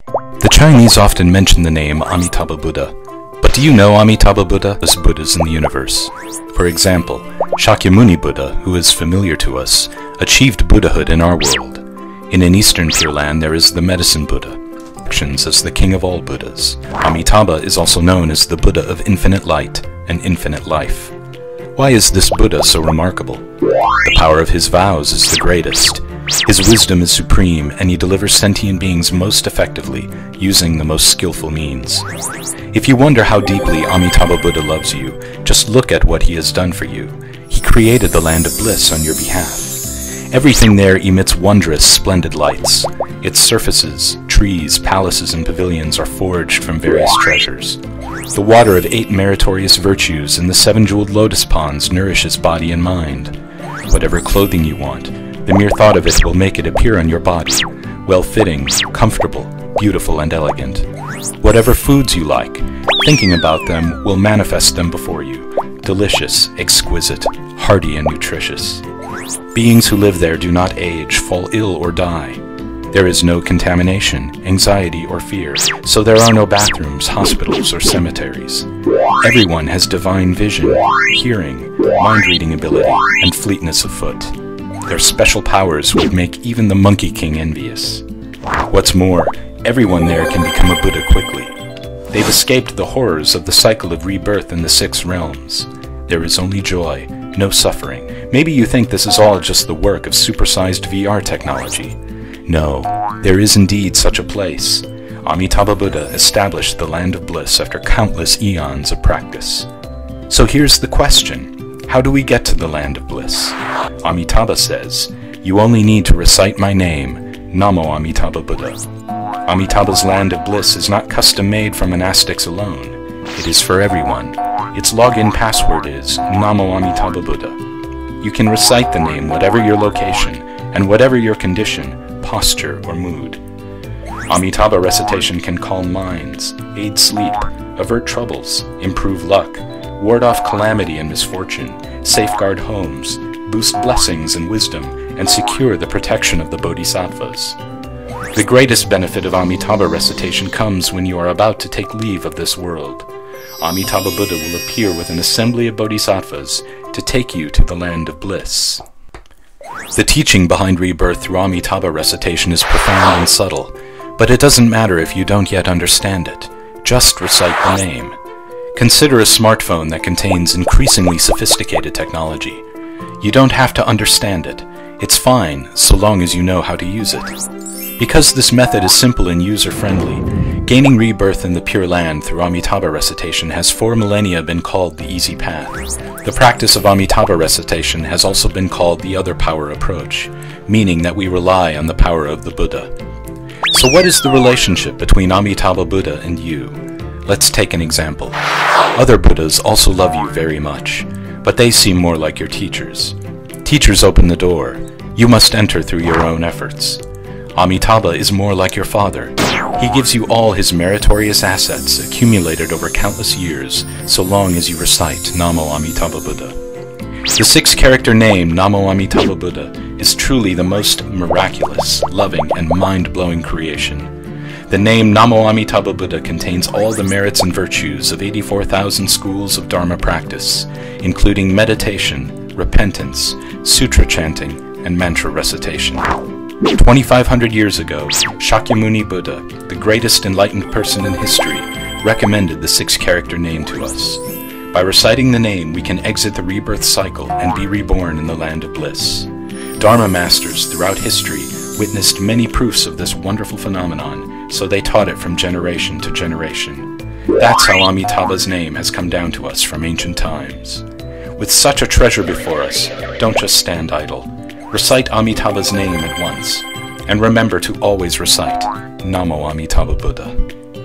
The Chinese often mention the name Amitabha Buddha, but do you know Amitabha Buddha is Buddhas in the universe? For example, Shakyamuni Buddha, who is familiar to us, achieved Buddhahood in our world. In an Eastern Pure Land there is the Medicine Buddha, as the king of all Buddhas. Amitabha is also known as the Buddha of infinite light and infinite life. Why is this Buddha so remarkable? The power of his vows is the greatest. His wisdom is supreme, and he delivers sentient beings most effectively, using the most skillful means. If you wonder how deeply Amitabha Buddha loves you, just look at what he has done for you. He created the land of bliss on your behalf. Everything there emits wondrous, splendid lights. Its surfaces, trees, palaces, and pavilions are forged from various treasures. The water of 8 meritorious virtues in the 7 jeweled lotus ponds nourishes body and mind. Whatever clothing you want, the mere thought of it will make it appear on your body, well-fitting, comfortable, beautiful, and elegant. Whatever foods you like, thinking about them will manifest them before you, delicious, exquisite, hearty, and nutritious. Beings who live there do not age, fall ill, or die. There is no contamination, anxiety, or fear, so there are no bathrooms, hospitals, or cemeteries. Everyone has divine vision, hearing, mind-reading ability, and fleetness of foot. Their special powers would make even the Monkey King envious. What's more, everyone there can become a Buddha quickly. They've escaped the horrors of the cycle of rebirth in the 6 realms. There is only joy, no suffering. Maybe you think this is all just the work of supersized VR technology. No, there is indeed such a place. Amitabha Buddha established the land of bliss after countless eons of practice. So here's the question: how do we get to the land of bliss? Amitabha says, "You only need to recite my name, Namo Amitabha Buddha." Amitabha's land of bliss is not custom-made for monastics alone. It is for everyone. Its login password is Namo Amitabha Buddha. You can recite the name whatever your location and whatever your condition, posture, or mood. Amitabha recitation can calm minds, aid sleep, avert troubles, improve luck, ward off calamity and misfortune, safeguard homes, boost blessings and wisdom, and secure the protection of the bodhisattvas. The greatest benefit of Amitabha recitation comes when you are about to take leave of this world. Amitabha Buddha will appear with an assembly of bodhisattvas to take you to the land of bliss. The teaching behind rebirth through Amitabha recitation is profound and subtle, but it doesn't matter if you don't yet understand it. Just recite the name. Consider a smartphone that contains increasingly sophisticated technology. You don't have to understand it. It's fine, so long as you know how to use it. Because this method is simple and user-friendly, gaining rebirth in the Pure Land through Amitabha recitation has for millennia been called the easy path. The practice of Amitabha recitation has also been called the other power approach, meaning that we rely on the power of the Buddha. So what is the relationship between Amitabha Buddha and you? Let's take an example. Other Buddhas also love you very much, but they seem more like your teachers. Teachers open the door. You must enter through your own efforts. Amitabha is more like your father. He gives you all his meritorious assets accumulated over countless years, so long as you recite Namo Amitabha Buddha. The 6-character name Namo Amitabha Buddha is truly the most miraculous, loving, and mind-blowing creation. The name Namo Amitabha Buddha contains all the merits and virtues of 84,000 schools of Dharma practice, including meditation, repentance, sutra chanting, and mantra recitation. 2,500 years ago, Shakyamuni Buddha, the greatest enlightened person in history, recommended the 6-character name to us. By reciting the name, we can exit the rebirth cycle and be reborn in the land of bliss. Dharma masters throughout history witnessed many proofs of this wonderful phenomenon, so they taught it from generation to generation. That's how Amitabha's name has come down to us from ancient times. With such a treasure before us, don't just stand idle. Recite Amitabha's name at once, and remember to always recite Namo Amitabha Buddha.